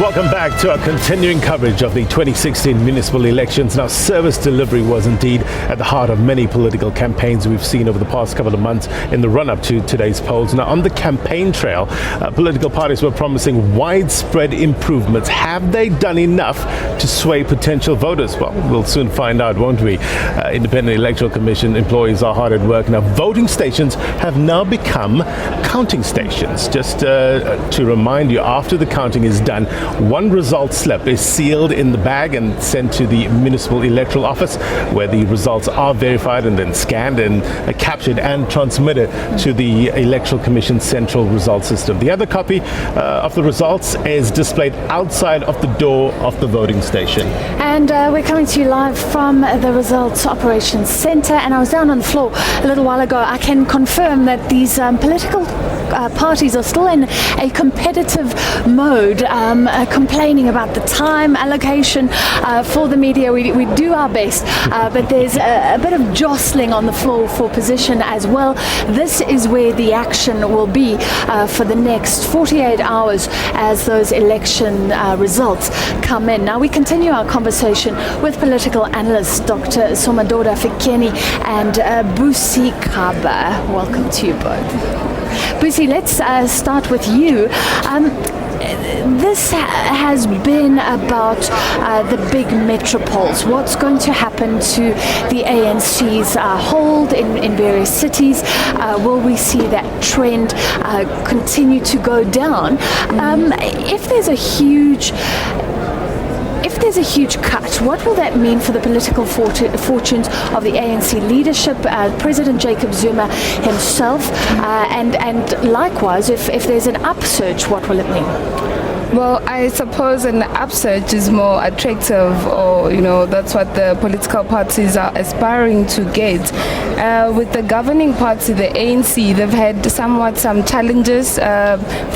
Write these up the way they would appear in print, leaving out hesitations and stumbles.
Welcome back to our continuing coverage of the 2016 municipal elections. Now, service delivery was indeed at the heart of many political campaigns we've seen over the past couple of months in the run-up to today's polls. Now, on the campaign trail, political parties were promising widespread improvements. Have they done enough to sway potential voters? Well, we'll soon find out, won't we? Independent Electoral Commission employees are hard at work. Now, voting stations have now become counting stations. Just to remind you, after the counting is done, one result slip is sealed in the bag and sent to the municipal electoral office, where the results are verified and then scanned and captured and transmitted to the Electoral Commission central result system. The other copy of the results is displayed outside of the door of the voting station. And we're coming to you live from the Results Operations Centre. And I was down on the floor a little while ago. I can confirm that these political parties are still in a competitive mode, complaining about the time allocation for the media. We do our best, but there's a bit of jostling on the floor for position as well. This is where the action will be for the next 48 hours as those election results come in. Now we continue our conversation with political analyst Dr. Somadoda Fikeni and Busi Kaba. Welcome to you both. Busi, let's start with you. This has been about the big metropoles. What's going to happen to the ANC's hold in various cities? Will we see that trend continue to go down? If there's a huge cut, what will that mean for the political fortunes of the ANC leadership, President Jacob Zuma himself, and likewise, if there's an upsurge, what will it mean? Well, I suppose an upsurge is more attractive, or that's what the political parties are aspiring to get. With the governing party, the ANC, they've had some challenges.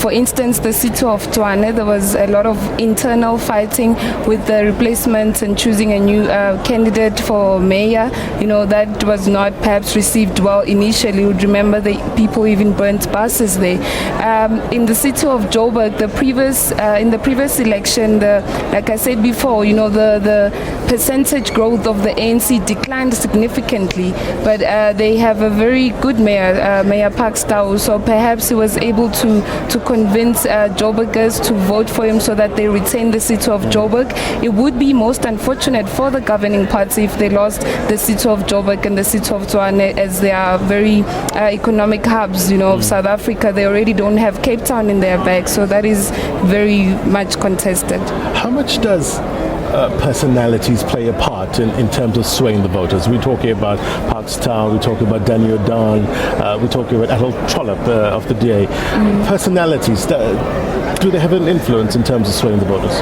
For instance, the city of Tshwane, there was a lot of internal fighting with the replacement and choosing a new candidate for mayor. That was not perhaps received well initially. You would remember the people even burnt buses there. In the city of Joburg, in the previous election, like I said before, the percentage growth of the ANC declined significantly, but they have a very good mayor, Mayor Pakstau, so perhaps he was able to convince Joburgers to vote for him so that they retain the city of Joburg. It would be most unfortunate for the governing party if they lost the city of Joburg and the city of Tshwane, as they are very economic hubs, of South Africa. They already don't have Cape Town in their bag, so that is very much contested. How much does personalities play a part in terms of swaying the voters? We're talking about Pakstau, we're talking about Danny O'Dan, we're talking about Athol Trollop of the DA. Personalities, do they have an influence in terms of swaying the voters?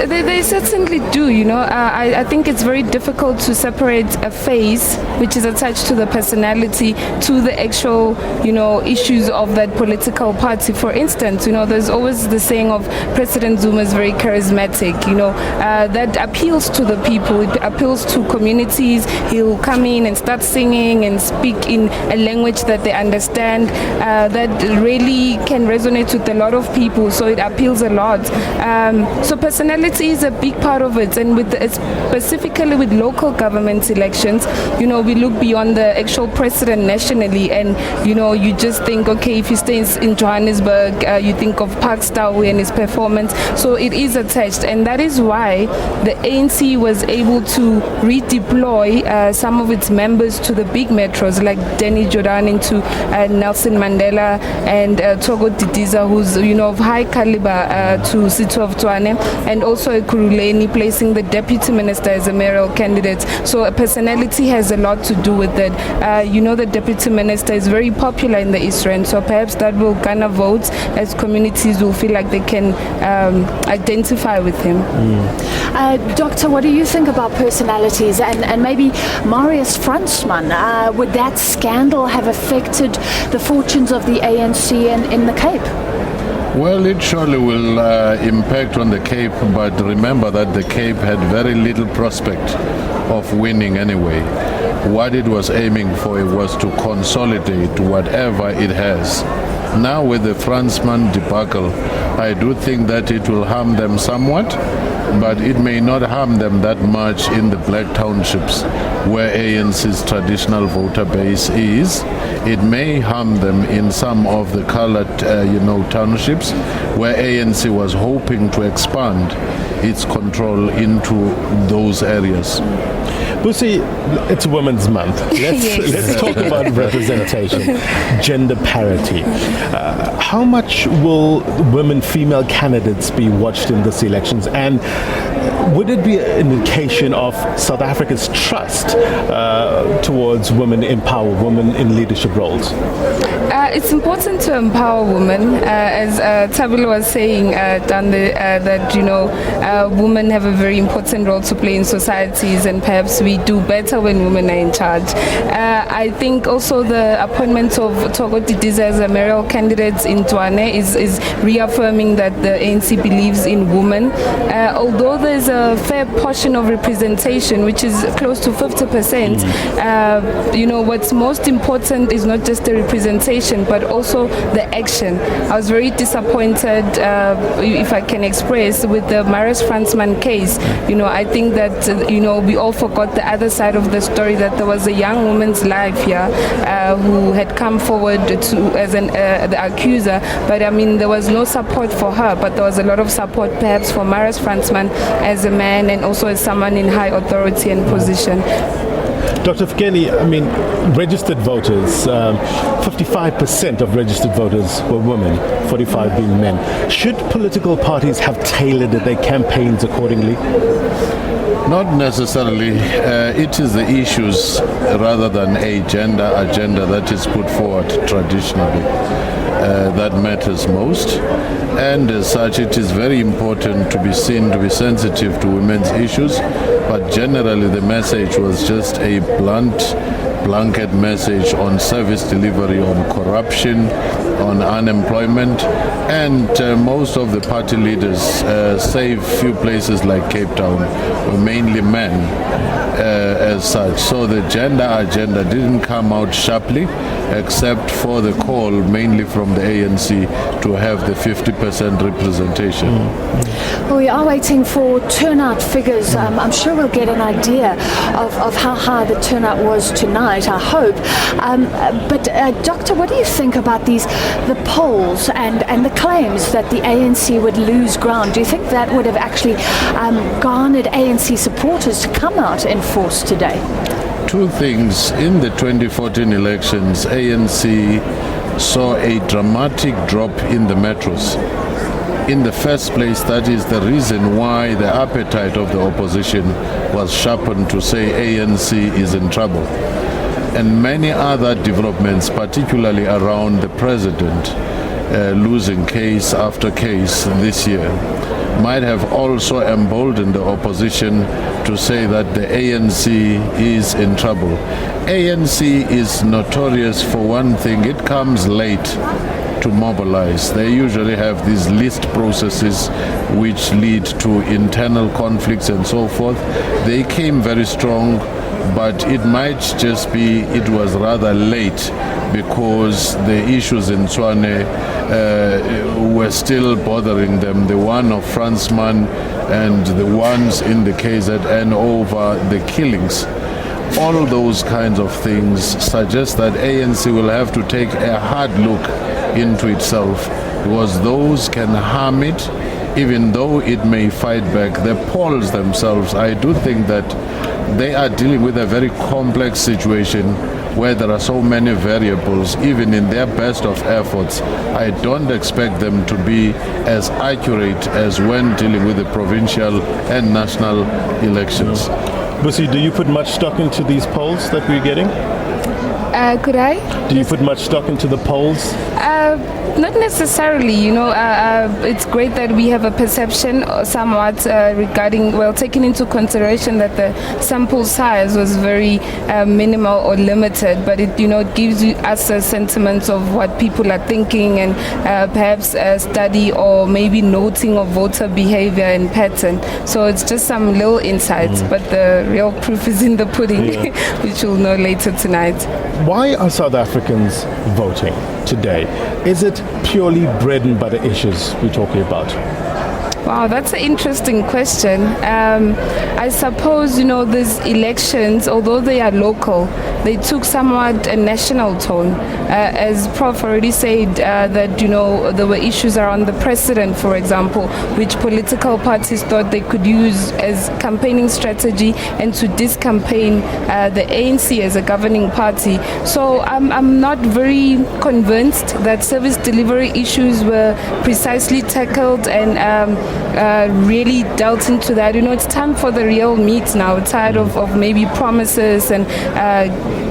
They certainly do. I think it's very difficult to separate a face which is attached to the personality to the actual, issues of that political party. For instance, there's always the saying of President Zuma is very charismatic. That appeals to the people. It appeals to communities. He'll come in and start singing and speak in a language that they understand. That really can resonate with a lot of people. So it appeals a lot. So personality is a big part of it, and specifically with local government elections, we look beyond the actual precedent nationally, and you just think, okay, if he stays in Johannesburg, you think of Pakstau and his performance. So it is attached, and that is why the ANC was able to redeploy some of its members to the big metros, like Danny Jordan into Nelson Mandela, and Togo Didiza, who's of high caliber, to city of Tshwane, and also Kuruleni placing the deputy minister as a mayoral candidate. So a personality has a lot to do with it. The deputy minister is very popular in the East Rand, so perhaps that will garner votes as communities will feel like they can identify with him. Doctor, what do you think about personalities and maybe Marius Fransman? Would that scandal have affected the fortunes of the ANC in the Cape? Well, it surely will impact on the Cape, but remember that the Cape had very little prospect of winning anyway. What it was aiming for was to consolidate whatever it has. Now with the Fransman debacle, I do think that it will harm them somewhat, but it may not harm them that much in the black townships where ANC's traditional voter base is. It may harm them in some of the colored, townships where ANC was hoping to expand its control into those areas. Busi, it's Women's Month. Let's talk about representation, gender parity. How much will women, female candidates be watched in this elections? And would it be an indication of South Africa's trust towards women in power, women in leadership roles? It's important to empower women, as Tabula was saying down there, that women have a very important role to play in societies, and perhaps we do better when women are in charge. I think also the appointment of Togo Didiza as a mayoral candidate in Tshwane is reaffirming that the ANC believes in women. Although there's a fair portion of representation, which is close to 50%, what's most important is not just the representation, but also the action. I was very disappointed, if I can express, with the Maris Fransman case. I think that, we all forgot the other side of the story, that there was a young woman's life here who had come forward as the accuser, but there was no support for her, but there was a lot of support perhaps for Maris Fransman as a man and also as someone in high authority and position. Dr. Fkeni, registered voters, 55% of registered voters were women, 45 being men. Should political parties have tailored their campaigns accordingly? Not necessarily. It is the issues rather than a gender agenda that is put forward traditionally that matters most. And as such, it is very important to be seen to be sensitive to women's issues, but generally the message was just a blanket message on service delivery, on corruption, on unemployment, and most of the party leaders, save few places like Cape Town, were mainly men as such. So the gender agenda didn't come out sharply, except for the call mainly from the ANC to have the 50% representation. Well, we are waiting for turnout figures. I'm sure we'll get an idea of how high the turnout was tonight, I hope. But Doctor, what do you think about the polls and the claims that the ANC would lose ground? Do you think that would have actually garnered ANC supporters to come out in force today? Two things. In the 2014 elections, ANC saw a dramatic drop in the metros. In the first place, that is the reason why the appetite of the opposition was sharpened to say ANC is in trouble. And many other developments, particularly around the president losing case after case this year, might have also emboldened the opposition to say that the ANC is in trouble. ANC is notorious for one thing: it comes late to mobilize. They usually have these list processes which lead to internal conflicts and so forth. They came very strong, but it might just be it was rather late because the issues in Tshwane were still bothering them. The one of Fransman and the ones in the KZN over the killings. All those kinds of things suggest that ANC will have to take a hard look into itself, because those can harm it even though it may fight back. The polls themselves, I do think that they are dealing with a very complex situation where there are so many variables. Even in their best of efforts, I don't expect them to be as accurate as when dealing with the provincial and national elections. Busi, do you put much stock into these polls that we're getting? Could I? Do you put much stock into the polls? Not necessarily, it's great that we have a perception somewhat regarding, taking into consideration that the sample size was very minimal or limited, but it gives us a sentiment of what people are thinking, and perhaps a study or maybe noting of voter behavior and pattern. So it's just some little insights, but the real proof is in the pudding, which we'll know later tonight. Why are South Africans voting today? Is it purely bread and butter issues we're talking about? Wow, that's an interesting question. I suppose, these elections, although they are local, they took somewhat a national tone. As Prof already said, that, there were issues around the president, for example, which political parties thought they could use as campaigning strategy and to discampaign the ANC as a governing party. So I'm not very convinced that service delivery issues were precisely tackled and really dealt into that. It's time for the real meat now. Tired of maybe promises and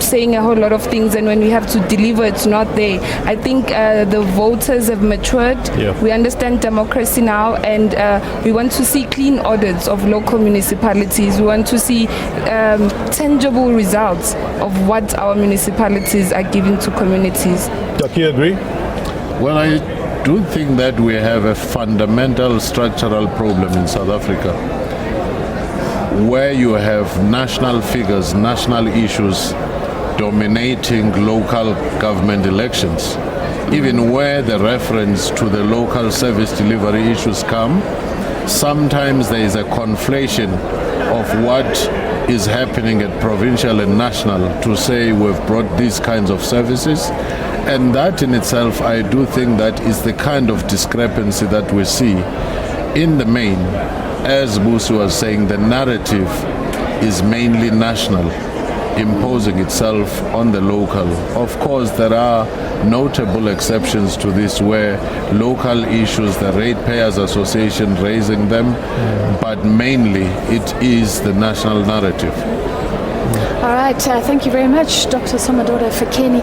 saying a whole lot of things, and when we have to deliver, it's not there. I think the voters have matured. Yeah. We understand democracy now, and we want to see clean audits of local municipalities. We want to see tangible results of what our municipalities are giving to communities. Doc, you agree? Well, I do think that we have a fundamental structural problem in South Africa where you have national figures, national issues dominating local government elections. Even where the reference to the local service delivery issues come, sometimes there is a conflation of what is happening at provincial and national to say we've brought these kinds of services. And that in itself, I do think that is the kind of discrepancy that we see. In the main, as Busi was saying, the narrative is mainly national, imposing itself on the local. Of course, there are notable exceptions to this where local issues, the Ratepayers Association raising them, but mainly it is the national narrative. All right, thank you very much, Dr. Somadoda Fakeni,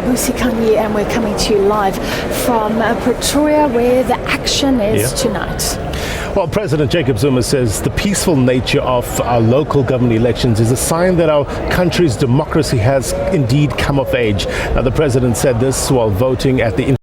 Busi Kanye, and we're coming to you live from Pretoria, where the action is tonight. Well, President Jacob Zuma says the peaceful nature of our local government elections is a sign that our country's democracy has indeed come of age. Now, the president said this while voting at the